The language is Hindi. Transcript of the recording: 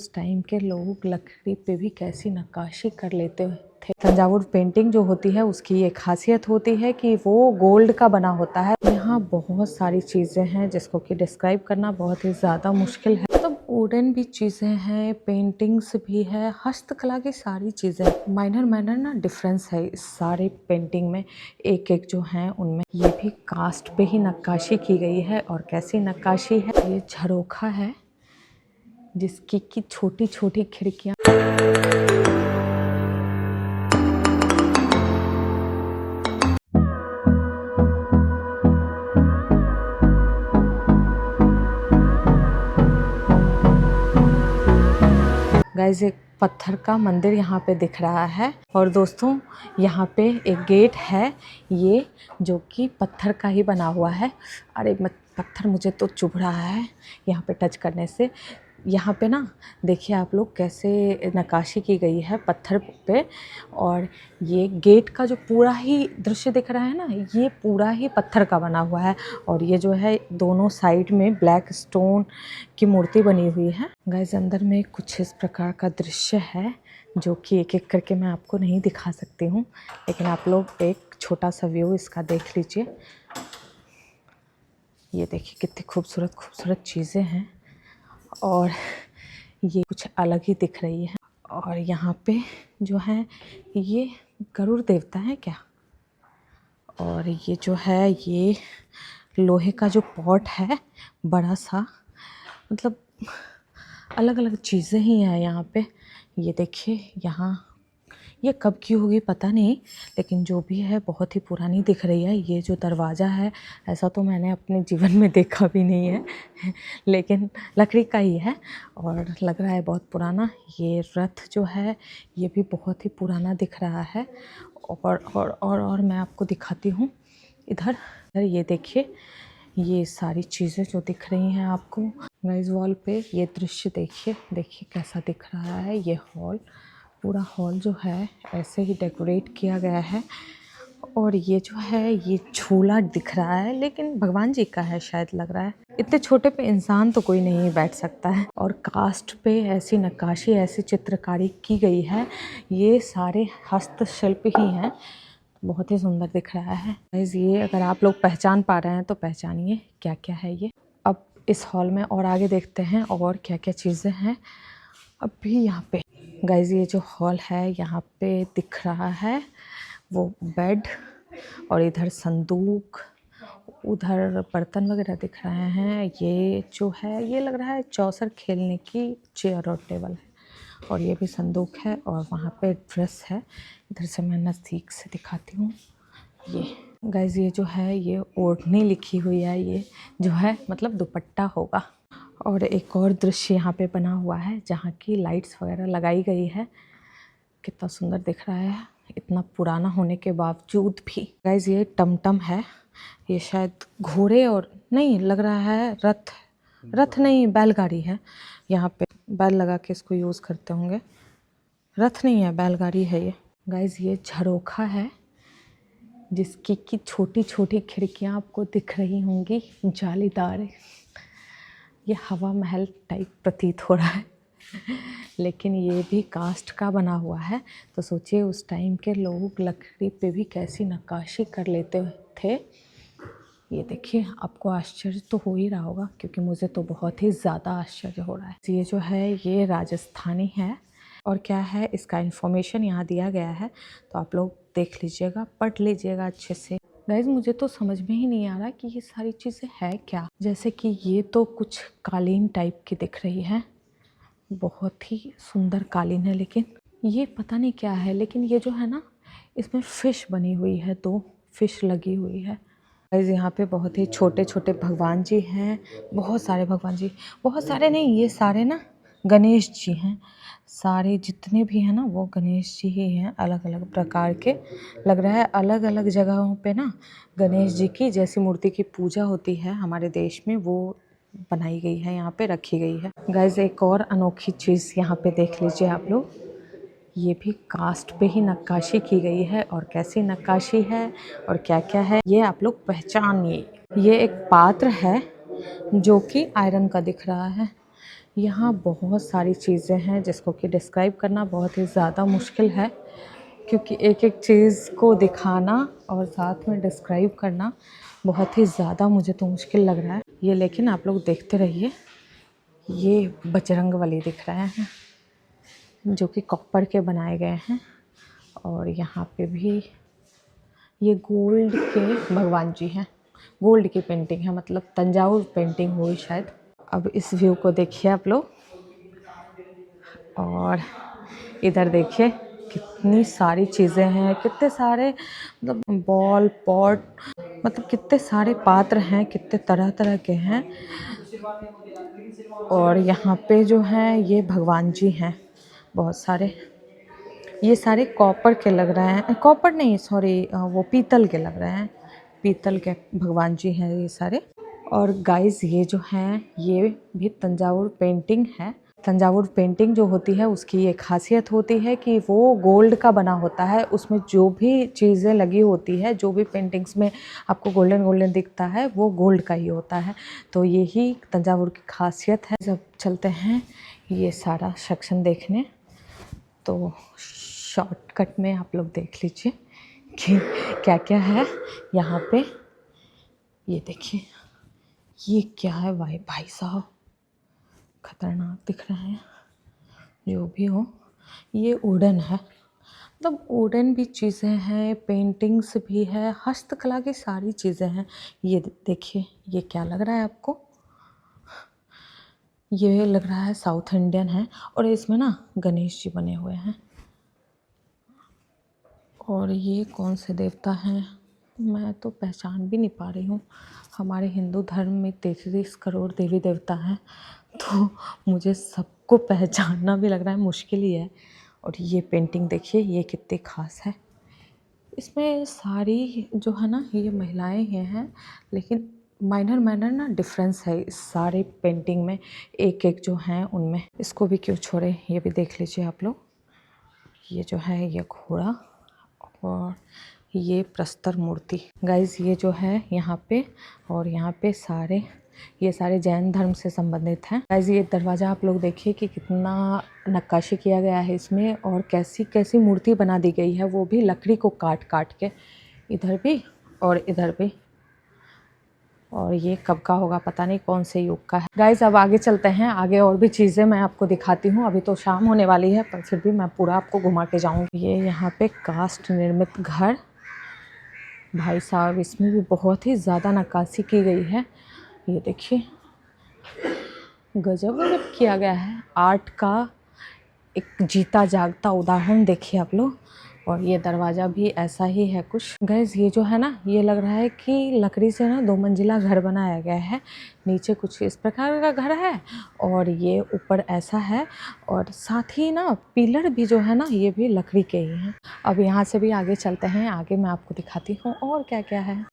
उस टाइम के लोग लकड़ी पे भी कैसी नक्काशी कर लेते थे। तंजावुर पेंटिंग जो होती है उसकी एक खासियत होती है कि वो गोल्ड का बना होता है। यहाँ बहुत सारी चीज़ें हैं जिसको कि डिस्क्राइब करना बहुत ही ज़्यादा मुश्किल है। तो वुडन भी चीज़ें हैं, पेंटिंग्स भी है, हस्तकला की सारी चीज़ें। माइनर ना डिफरेंस है इस सारे पेंटिंग में, एक एक जो हैं उनमें। ये भी कास्ट पे ही नक्काशी की गई है और कैसी नक्काशी है। ये झरोखा है जिसकी की छोटी छोटी खिड़कियाँ। गाइस एक पत्थर का मंदिर यहाँ पे दिख रहा है और दोस्तों यहाँ पे एक गेट है ये जो कि पत्थर का ही बना हुआ है। अरे पत्थर मुझे तो चुभ रहा है यहाँ पे टच करने से। यहाँ पे ना देखिए आप लोग कैसे नक्काशी की गई है पत्थर पे। और ये गेट का जो पूरा ही दृश्य दिख रहा है ना, ये पूरा ही पत्थर का बना हुआ है। और ये जो है दोनों साइड में ब्लैक स्टोन की मूर्ति बनी हुई है। गाइस अंदर में कुछ इस प्रकार का दृश्य है जो कि एक एक करके मैं आपको नहीं दिखा सकती हूँ, लेकिन आप लोग एक छोटा सा व्यू इसका देख लीजिए। ये देखिए कितनी खूबसूरत खूबसूरत चीज़ें हैं और ये कुछ अलग ही दिख रही है। और यहाँ पे जो है ये गरुड़ देवता है क्या। और ये जो है ये लोहे का जो पॉट है बड़ा सा, मतलब अलग अलग चीज़ें ही हैं यहाँ पे। ये देखिए यहाँ ये कब की होगी पता नहीं, लेकिन जो भी है बहुत ही पुरानी दिख रही है। ये जो दरवाज़ा है ऐसा तो मैंने अपने जीवन में देखा भी नहीं है लेकिन लकड़ी का ही है और लग रहा है बहुत पुराना। ये रथ जो है ये भी बहुत ही पुराना दिख रहा है। और मैं आपको दिखाती हूँ इधर ये देखिए ये सारी चीज़ें जो दिख रही हैं आपको। गाइस वॉल पे ये दृश्य देखिए कैसा दिख रहा है। ये हॉल, पूरा हॉल जो है ऐसे ही डेकोरेट किया गया है। और ये जो है ये झूला दिख रहा है, लेकिन भगवान जी का है शायद लग रहा है। इतने छोटे पे इंसान तो कोई नहीं बैठ सकता है। और कास्ट पे ऐसी नक्काशी ऐसी चित्रकारी की गई है, ये सारे हस्तशिल्प ही हैं। बहुत ही सुंदर दिख रहा है। गाइस ये अगर आप लोग पहचान पा रहे हैं तो पहचानिए क्या क्या है ये। अब इस हॉल में और आगे देखते हैं और क्या क्या चीज़ें हैं। अभी यहाँ पे गाइस ये जो हॉल है यहाँ पे दिख रहा है वो बेड, और इधर संदूक, उधर बर्तन वगैरह दिख रहे हैं। ये जो है ये लग रहा है चौसर खेलने की चेयर और टेबल है। और ये भी संदूक है और वहाँ पे ड्रेस है। इधर से मैं नज़दीक से दिखाती हूँ। ये गाइस ये जो है ये ओढ़नी लिखी हुई है, ये जो है मतलब दुपट्टा होगा। और एक और दृश्य यहाँ पे बना हुआ है जहाँ की लाइट्स वगैरह लगाई गई है। कितना सुंदर दिख रहा है इतना पुराना होने के बावजूद भी। गाइस ये टमटम है, ये शायद घोड़े और नहीं लग रहा है रथ नहीं बैलगाड़ी है। यहाँ पे बैल लगा के इसको यूज़ करते होंगे। रथ नहीं है बैलगाड़ी है ये। गाइस ये झरोखा है जिसकी की छोटी छोटी खिड़कियाँ आपको दिख रही होंगी जालीदार। ये हवा महल टाइप प्रतीत हो रहा है लेकिन ये भी कास्ट का बना हुआ है। तो सोचिए उस टाइम के लोग लकड़ी पे भी कैसी नक्काशी कर लेते थे। ये देखिए आपको आश्चर्य तो हो ही रहा होगा, क्योंकि मुझे तो बहुत ही ज़्यादा आश्चर्य हो रहा है। ये जो है ये राजस्थानी है और क्या है इसका इन्फॉर्मेशन यहाँ दिया गया है, तो आप लोग देख लीजिएगा, पढ़ लीजिएगा अच्छे से। गाइस मुझे तो समझ में ही नहीं आ रहा कि ये सारी चीज़ें है क्या। जैसे कि ये तो कुछ कालीन टाइप की दिख रही है, बहुत ही सुंदर कालीन है, लेकिन ये पता नहीं क्या है। लेकिन ये जो है ना इसमें फ़िश बनी हुई है, दो फिश लगी हुई है। गाइस यहाँ पे बहुत ही छोटे छोटे भगवान जी हैं, बहुत सारे भगवान जी, बहुत सारे नहीं ये सारे ना गणेश जी हैं। सारे जितने भी हैं ना वो गणेश जी ही हैं, अलग अलग प्रकार के। लग रहा है अलग अलग जगहों पे ना गणेश जी की जैसी मूर्ति की पूजा होती है हमारे देश में, वो बनाई गई है, यहाँ पे रखी गई है। गाइस एक और अनोखी चीज़ यहाँ पे देख लीजिए आप लोग, ये भी कास्ट पे ही नक्काशी की गई है। और कैसी नक्काशी है और क्या क्या है ये आप लोग पहचानिए। ये एक पात्र है जो कि आयरन का दिख रहा है। यहाँ बहुत सारी चीज़ें हैं जिसको कि डिस्क्राइब करना बहुत ही ज़्यादा मुश्किल है, क्योंकि एक एक चीज़ को दिखाना और साथ में डिस्क्राइब करना बहुत ही ज़्यादा मुझे तो मुश्किल लग रहा है ये। लेकिन आप लोग देखते रहिए। ये बजरंगबली दिख रहे हैं जो कि कॉपर के बनाए गए हैं, और यहाँ पे भी ये गोल्ड के भगवान जी हैं। गोल्ड की पेंटिंग है, मतलब तंजावुर पेंटिंग हुई शायद। अब इस व्यू को देखिए आप लोग, और इधर देखिए कितनी सारी चीज़ें हैं, कितने सारे मतलब बॉल पॉट, मतलब कितने सारे पात्र हैं, कितने तरह तरह के हैं। और यहाँ पे जो हैं ये भगवान जी हैं बहुत सारे। ये सारे कॉपर के लग रहे हैं, कॉपर नहीं सॉरी, वो पीतल के लग रहे हैं, पीतल के भगवान जी हैं ये सारे। और गाइस ये जो हैं ये भी तंजावुर पेंटिंग है। तंजावुर पेंटिंग जो होती है उसकी ये खासियत होती है कि वो गोल्ड का बना होता है। उसमें जो भी चीज़ें लगी होती है, जो भी पेंटिंग्स में आपको गोल्डन गोल्डन दिखता है, वो गोल्ड का ही होता है। तो यही तंजावुर की खासियत है। जब चलते हैं ये सारा सेक्शन देखने, तो शॉर्टकट में आप लोग देख लीजिए कि क्या क्या है यहाँ पे। ये देखिए ये क्या है भाई साहब, खतरनाक दिख रहे हैं। जो भी हो, ये वुडन है, मतलब वुडन भी चीज़ें हैं, पेंटिंग्स भी है, हस्तकला की सारी चीज़ें हैं। ये देखिए ये क्या लग रहा है आपको, ये लग रहा है साउथ इंडियन है, और इसमें ना गणेश जी बने हुए हैं। और ये कौन से देवता हैं मैं तो पहचान भी नहीं पा रही हूँ। हमारे हिंदू धर्म में 33 करोड़ देवी देवता हैं, तो मुझे सबको पहचानना भी लग रहा है मुश्किल ही है। और ये पेंटिंग देखिए ये कितनी ख़ास है। इसमें सारी जो है ना ये महिलाएं ही हैं, लेकिन माइनर ना डिफरेंस है इस सारे पेंटिंग में, एक एक जो हैं उनमें। इसको भी क्यों छोड़े, ये भी देख लीजिए आप लोग। ये जो है ये घोड़ा, और ये प्रस्तर मूर्ति। गाइज ये जो है यहाँ पे, और यहाँ पे सारे ये सारे जैन धर्म से संबंधित हैं। गाइज ये दरवाज़ा आप लोग देखिए कि कितना नक्काशी किया गया है इसमें, और कैसी कैसी मूर्ति बना दी गई है, वो भी लकड़ी को काट काट के, इधर भी और इधर भी। और ये कब का होगा पता नहीं, कौन से युग का है। गाइज अब आगे चलते हैं, आगे और भी चीज़ें मैं आपको दिखाती हूँ। अभी तो शाम होने वाली है, पर फिर भी मैं पूरा आपको घुमा के जाऊँगी। ये यहाँ पे कास्ट निर्मित घर, भाई साहब इसमें भी बहुत ही ज़्यादा नक्काशी की गई है। ये देखिए गजब गजब किया गया है, आर्ट का एक जीता जागता उदाहरण देखिए आप लोग। और ये दरवाज़ा भी ऐसा ही है कुछ। गैस ये जो है ना ये लग रहा है कि लकड़ी से ना 2 मंजिला घर बनाया गया है। नीचे कुछ इस प्रकार का घर है, और ये ऊपर ऐसा है, और साथ ही ना पिलर भी जो है ना ये भी लकड़ी के ही हैं। अब यहाँ से भी आगे चलते हैं, आगे मैं आपको दिखाती हूँ और क्या क्या है।